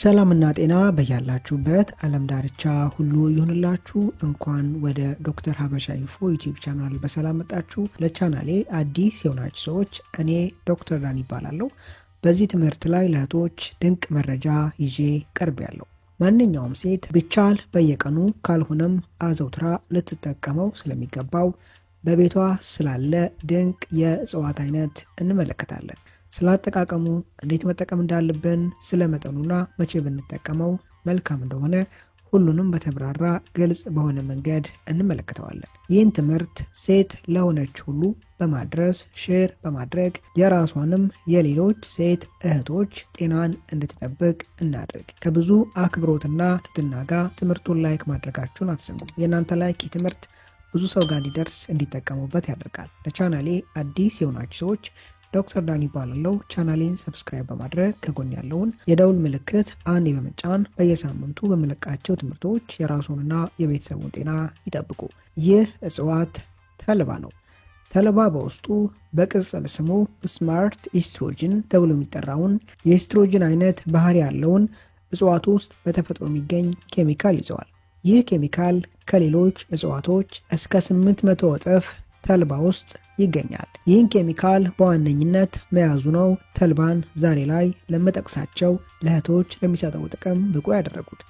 ሰላምና ጤና በያላችሁበት ዓለም ዳርቻ ሁሉ ይሁንላችሁ። እንኳን ወደ ዶክተር ሀበሻ ኢንፎ ዩቲዩብ ቻናል በሰላም መጣችሁ። ለቻናሌ አዲስ የሆናችሁ ሰዎች እኔ ዶክተር ዳን ይባላለሁ። በዚህ ትምህርት ላይ ለእህቶች ድንቅ መረጃ ይዤ ቀርቤያለሁ። ማንኛውም ሴት ቢቻል በየቀኑ ካልሆነም አዘውትራ ልትጠቀመው ስለሚገባው በቤቷ ስላለ ድንቅ የእጽዋት አይነት እንመለከታለን። ስላጠቃቀሙ እንዴት መጠቀም እንዳለብን ስለመጠኑና መቼ ብንጠቀመው መልካም እንደሆነ ሁሉንም በተብራራ ግልጽ በሆነ መንገድ እንመለከተዋለን። ይህን ትምህርት ሴት ለሆነች ሁሉ በማድረስ ሼር በማድረግ የራሷንም የሌሎች ሴት እህቶች ጤናን እንድትጠብቅ እናድርግ። ከብዙ አክብሮትና ትህትና ጋር ትምህርቱን ላይክ ማድረጋችሁን አትዘንጉ። የእናንተ ላይክ ትምህርት ብዙ ሰው ጋር እንዲደርስ እንዲጠቀሙበት ያደርጋል። ለቻናሌ አዲስ የሆናችሁ ሰዎች ዶክተር ዳን ይባላለሁ። ቻናሌን ሰብስክራይብ በማድረግ ከጎን ያለውን የደውል ምልክት አንዴ በመጫን በየሳምንቱ በመለቃቸው ትምህርቶች የራሱንና የቤተሰቡን ጤና ይጠብቁ። ይህ እጽዋት ተልባ ነው። ተልባ በውስጡ በቅጽል ስሙ ስማርት ኢስትሮጅን ተብሎ የሚጠራውን የኢስትሮጅን አይነት ባህሪ ያለውን እጽዋቱ ውስጥ በተፈጥሮ የሚገኝ ኬሚካል ይዘዋል። ይህ ኬሚካል ከሌሎች እጽዋቶች እስከ 800 እጥፍ ተልባ ውስጥ ይገኛል። ይህን ኬሚካል በዋነኝነት መያዙ ነው ተልባን ዛሬ ላይ ለመጠቅሳቸው ለእህቶች ለሚሰጠው ጥቅም ብቁ ያደረጉት።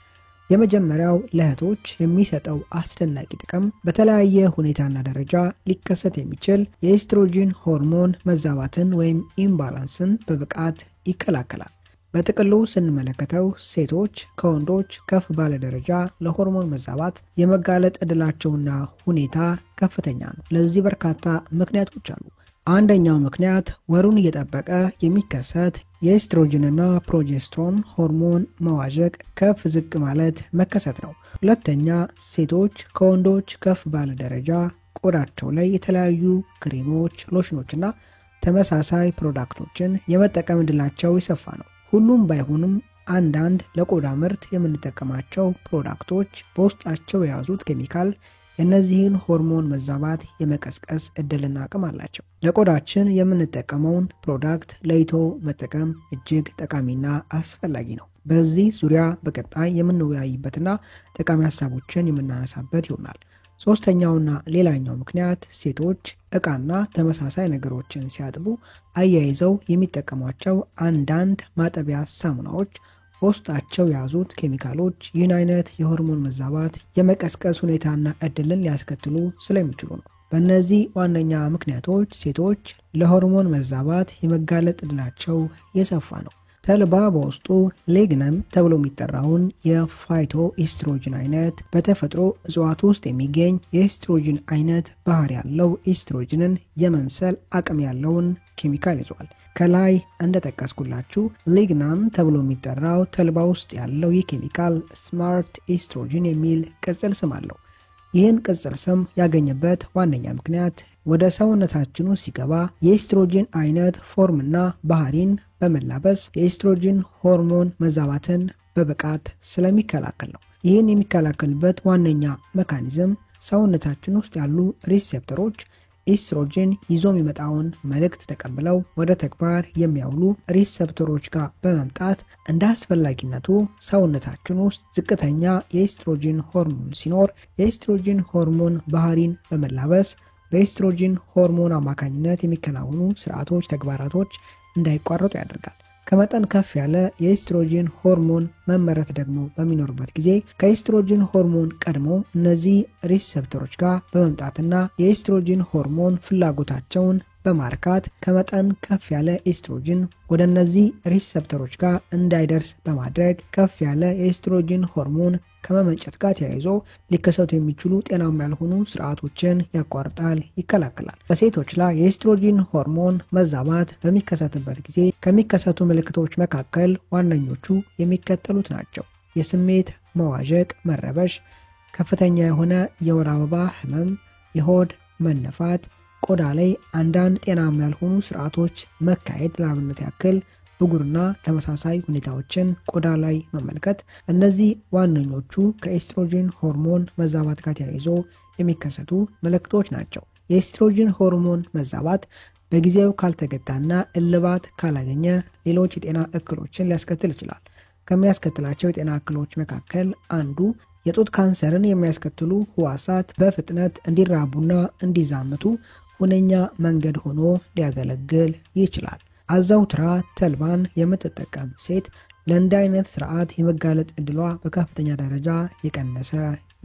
የመጀመሪያው ለእህቶች የሚሰጠው አስደናቂ ጥቅም በተለያየ ሁኔታና ደረጃ ሊከሰት የሚችል የኤስትሮጂን ሆርሞን መዛባትን ወይም ኢምባላንስን በብቃት ይከላከላል። በጥቅሉ ስንመለከተው ሴቶች ከወንዶች ከፍ ባለ ደረጃ ለሆርሞን መዛባት የመጋለጥ ዕድላቸውና ሁኔታ ከፍተኛ ነው። ለዚህ በርካታ ምክንያቶች አሉ። አንደኛው ምክንያት ወሩን እየጠበቀ የሚከሰት የኤስትሮጅንና ፕሮጀስትሮን ሆርሞን መዋዠቅ ከፍ ዝቅ ማለት መከሰት ነው። ሁለተኛ፣ ሴቶች ከወንዶች ከፍ ባለ ደረጃ ቆዳቸው ላይ የተለያዩ ክሬሞች፣ ሎሽኖችና ተመሳሳይ ፕሮዳክቶችን የመጠቀም ዕድላቸው የሰፋ ነው። ሁሉም ባይሆንም አንዳንድ ለቆዳ ምርት የምንጠቀማቸው ፕሮዳክቶች በውስጣቸው የያዙት ኬሚካል የእነዚህን ሆርሞን መዛባት የመቀስቀስ ዕድልና አቅም አላቸው። ለቆዳችን የምንጠቀመውን ፕሮዳክት ለይቶ መጠቀም እጅግ ጠቃሚና አስፈላጊ ነው። በዚህ ዙሪያ በቀጣይ የምንወያይበትና ጠቃሚ ሀሳቦችን የምናነሳበት ይሆናል። ሶስተኛውና ሌላኛው ምክንያት ሴቶች ዕቃና ተመሳሳይ ነገሮችን ሲያጥቡ አያይዘው የሚጠቀሟቸው አንዳንድ ማጠቢያ ሳሙናዎች በውስጣቸው የያዙት ኬሚካሎች ይህን አይነት የሆርሞን መዛባት የመቀስቀስ ሁኔታና ዕድልን ሊያስከትሉ ስለሚችሉ ነው። በእነዚህ ዋነኛ ምክንያቶች ሴቶች ለሆርሞን መዛባት የመጋለጥ ዕድላቸው የሰፋ ነው። ተልባ በውስጡ ሌግነን ተብሎ የሚጠራውን የፋይቶ ኢስትሮጅን አይነት በተፈጥሮ እጽዋት ውስጥ የሚገኝ የኢስትሮጅን አይነት ባህሪ ያለው ኢስትሮጅንን የመምሰል አቅም ያለውን ኬሚካል ይዟል። ከላይ እንደጠቀስኩላችሁ ሌግናን ተብሎ የሚጠራው ተልባ ውስጥ ያለው ይህ ኬሚካል ስማርት ኢስትሮጅን የሚል ቅጽል ስም አለው። ይህን ቅጽል ስም ያገኘበት ዋነኛ ምክንያት ወደ ሰውነታችን ውስጥ ሲገባ የኢስትሮጅን አይነት ፎርምና ባህሪን በመላበስ የኢስትሮጅን ሆርሞን መዛባትን በብቃት ስለሚከላከል ነው። ይህን የሚከላከልበት ዋነኛ ሜካኒዝም ሰውነታችን ውስጥ ያሉ ሪሴፕተሮች ኢስትሮጅን ይዞ የሚመጣውን መልእክት ተቀብለው ወደ ተግባር የሚያውሉ ሪሴፕተሮች ጋር በመምጣት እንደ አስፈላጊነቱ ሰውነታችን ውስጥ ዝቅተኛ የኢስትሮጅን ሆርሞን ሲኖር የኢስትሮጅን ሆርሞን ባህሪን በመላበስ በኢስትሮጅን ሆርሞን አማካኝነት የሚከናወኑ ስርዓቶች፣ ተግባራቶች እንዳይቋረጡ ያደርጋል። ከመጠን ከፍ ያለ የኢስትሮጅን ሆርሞን መመረት ደግሞ በሚኖርበት ጊዜ ከኢስትሮጅን ሆርሞን ቀድሞ እነዚህ ሪሴፕተሮች ጋር በመምጣትና የኢስትሮጅን ሆርሞን ፍላጎታቸውን በማርካት ከመጠን ከፍ ያለ ኢስትሮጅን ወደ እነዚህ ሪሴፕተሮች ጋር እንዳይደርስ በማድረግ ከፍ ያለ የኢስትሮጅን ሆርሞን ከመመንጨት ጋር ተያይዞ ሊከሰቱ የሚችሉ ጤናማ ያልሆኑ ስርዓቶችን ያቋርጣል፣ ይከላከላል። በሴቶች ላይ የኢስትሮጅን ሆርሞን መዛባት በሚከሰትበት ጊዜ ከሚከሰቱ ምልክቶች መካከል ዋነኞቹ የሚከተሉት ናቸው። የስሜት መዋዠቅ፣ መረበሽ፣ ከፍተኛ የሆነ የወር አበባ ህመም፣ የሆድ መነፋት፣ ቆዳ ላይ አንዳንድ ጤናማ ያልሆኑ ስርዓቶች መካሄድ፣ ለአብነት ያክል ብጉርና ተመሳሳይ ሁኔታዎችን ቆዳ ላይ መመልከት። እነዚህ ዋነኞቹ ከኤስትሮጅን ሆርሞን መዛባት ጋር ተያይዞ የሚከሰቱ ምልክቶች ናቸው። የኤስትሮጅን ሆርሞን መዛባት በጊዜው ካልተገታና እልባት ካላገኘ ሌሎች የጤና እክሎችን ሊያስከትል ይችላል። ከሚያስከትላቸው የጤና እክሎች መካከል አንዱ የጡት ካንሰርን የሚያስከትሉ ህዋሳት በፍጥነት እንዲራቡና እንዲዛመቱ ሁነኛ መንገድ ሆኖ ሊያገለግል ይችላል። አዘውትራ ተልባን የምትጠቀም ሴት ለእንዲህ አይነት ስርዓት የመጋለጥ እድሏ በከፍተኛ ደረጃ የቀነሰ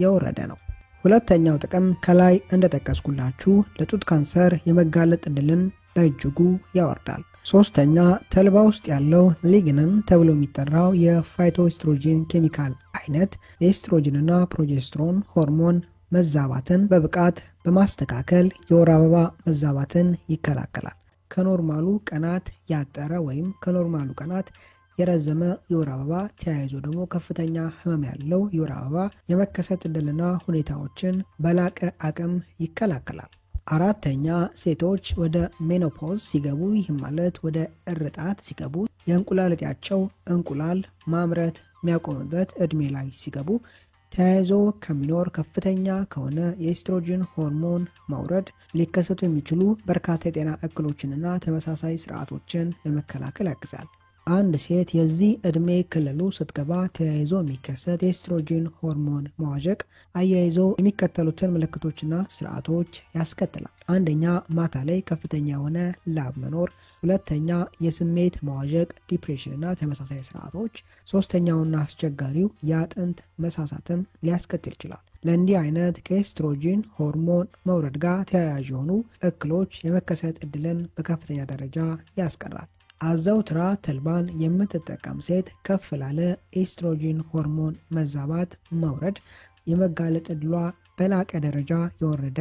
የወረደ ነው። ሁለተኛው ጥቅም ከላይ እንደጠቀስኩላችሁ ለጡት ካንሰር የመጋለጥ እድልን በእጅጉ ያወርዳል። ሶስተኛ ተልባ ውስጥ ያለው ሊግነን ተብሎ የሚጠራው የፋይቶኤስትሮጂን ኬሚካል አይነት የኤስትሮጂንና ፕሮጀስትሮን ሆርሞን መዛባትን በብቃት በማስተካከል የወር አበባ መዛባትን ይከላከላል። ከኖርማሉ ቀናት ያጠረ ወይም ከኖርማሉ ቀናት የረዘመ የወር አበባ ተያይዞ ደግሞ ከፍተኛ ህመም ያለው የወር አበባ የመከሰት እድልና ሁኔታዎችን በላቀ አቅም ይከላከላል። አራተኛ ሴቶች ወደ ሜኖፖዝ ሲገቡ ይህም ማለት ወደ እርጣት ሲገቡ የእንቁላል እጢያቸው እንቁላል ማምረት የሚያቆምበት እድሜ ላይ ሲገቡ ተያይዞ ከሚኖር ከፍተኛ ከሆነ የኤስትሮጂን ሆርሞን መውረድ ሊከሰቱ የሚችሉ በርካታ የጤና እክሎችንና ተመሳሳይ ስርዓቶችን ለመከላከል ያግዛል። አንድ ሴት የዚህ እድሜ ክልሉ ስትገባ ተያይዞ የሚከሰት የኤስትሮጂን ሆርሞን መዋዠቅ አያይዞ የሚከተሉትን ምልክቶችና ስርዓቶች ያስከትላል። አንደኛ ማታ ላይ ከፍተኛ የሆነ ላብ መኖር፣ ሁለተኛ የስሜት መዋዠቅ ዲፕሬሽንና ተመሳሳይ ስርዓቶች፣ ሶስተኛውና አስቸጋሪው የአጥንት መሳሳትን ሊያስከትል ይችላል። ለእንዲህ አይነት ከኤስትሮጂን ሆርሞን መውረድ ጋር ተያያዥ የሆኑ እክሎች የመከሰት እድልን በከፍተኛ ደረጃ ያስቀራል። አዘውትራ ተልባን የምትጠቀም ሴት ከፍ ላለ ኤስትሮጂን ሆርሞን መዛባት መውረድ የመጋለጥ እድሏ በላቀ ደረጃ የወረደ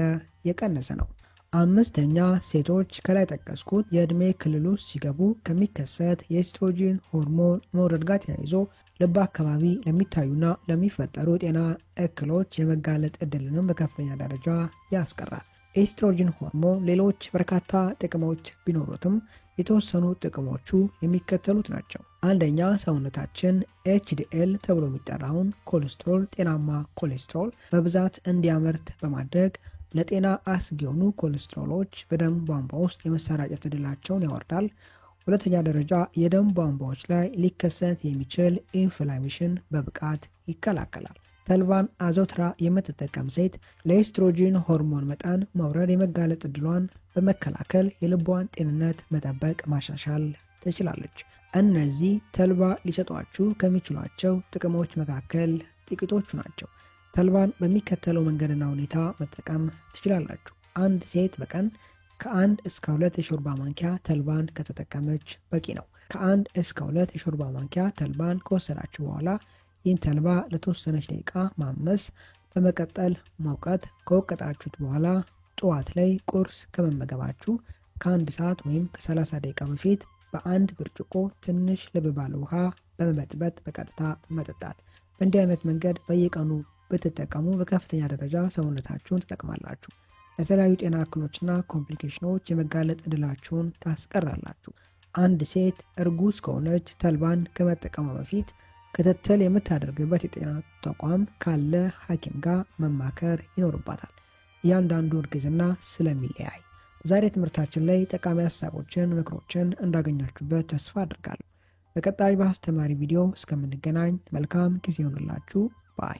የቀነሰ ነው። አምስተኛ ሴቶች ከላይ ጠቀስኩት የእድሜ ክልል ውስጥ ሲገቡ ከሚከሰት የኤስትሮጂን ሆርሞን መውረድ ጋር ተያይዞ ልብ አካባቢ ለሚታዩና ለሚፈጠሩ ጤና እክሎች የመጋለጥ እድልንም በከፍተኛ ደረጃ ያስቀራል። ኤስትሮጂን ሆርሞን ሌሎች በርካታ ጥቅሞች ቢኖሩትም የተወሰኑ ጥቅሞቹ የሚከተሉት ናቸው። አንደኛ ሰውነታችን ኤችዲኤል ተብሎ የሚጠራውን ኮሌስትሮል ጤናማ ኮሌስትሮል በብዛት እንዲያመርት በማድረግ ለጤና አስጊ የሆኑ ኮሌስትሮሎች በደም ቧንቧ ውስጥ የመሰራጨት እድላቸውን ያወርዳል። ሁለተኛ ደረጃ የደም ቧንቧዎች ላይ ሊከሰት የሚችል ኢንፍላሜሽን በብቃት ይከላከላል። ተልባን አዘውትራ የምትጠቀም ሴት ለኤስትሮጂን ሆርሞን መጠን መውረድ የመጋለጥ እድሏን በመከላከል የልቧን ጤንነት መጠበቅ ማሻሻል ትችላለች። እነዚህ ተልባ ሊሰጧችሁ ከሚችሏቸው ጥቅሞች መካከል ጥቂቶቹ ናቸው። ተልባን በሚከተለው መንገድና ሁኔታ መጠቀም ትችላላችሁ። አንድ ሴት በቀን ከ1 እስከ 2 የሾርባ ማንኪያ ተልባን ከተጠቀመች በቂ ነው። ከ1 እስከ 2 የሾርባ ማንኪያ ተልባን ከወሰዳችሁ በኋላ ይህን ተልባ ለተወሰነች ደቂቃ ማመስ፣ በመቀጠል መውቀጥ። ከወቀጣችሁት በኋላ ጠዋት ላይ ቁርስ ከመመገባችሁ ከ1 ሰዓት ወይም ከ30 ደቂቃ በፊት በአንድ ብርጭቆ ትንሽ ልብ ባለ ውሃ በመበጥበጥ በቀጥታ መጠጣት። በእንዲህ አይነት መንገድ በየቀኑ ብትጠቀሙ በከፍተኛ ደረጃ ሰውነታችሁን ትጠቅማላችሁ። ለተለያዩ ጤና እክሎችና ኮምፕሊኬሽኖች የመጋለጥ እድላችሁን ታስቀራላችሁ። አንድ ሴት እርጉዝ ከሆነች ተልባን ከመጠቀሙ በፊት ክትትል የምታደርግበት የጤና ተቋም ካለ ሐኪም ጋር መማከር ይኖርባታል። እያንዳንዱ እርግዝና ስለሚለያይ። ዛሬ ትምህርታችን ላይ ጠቃሚ ሀሳቦችን፣ ምክሮችን እንዳገኛችሁበት ተስፋ አድርጋለሁ። በቀጣይ በአስተማሪ ቪዲዮ እስከምንገናኝ መልካም ጊዜ ይሁንላችሁ። ባይ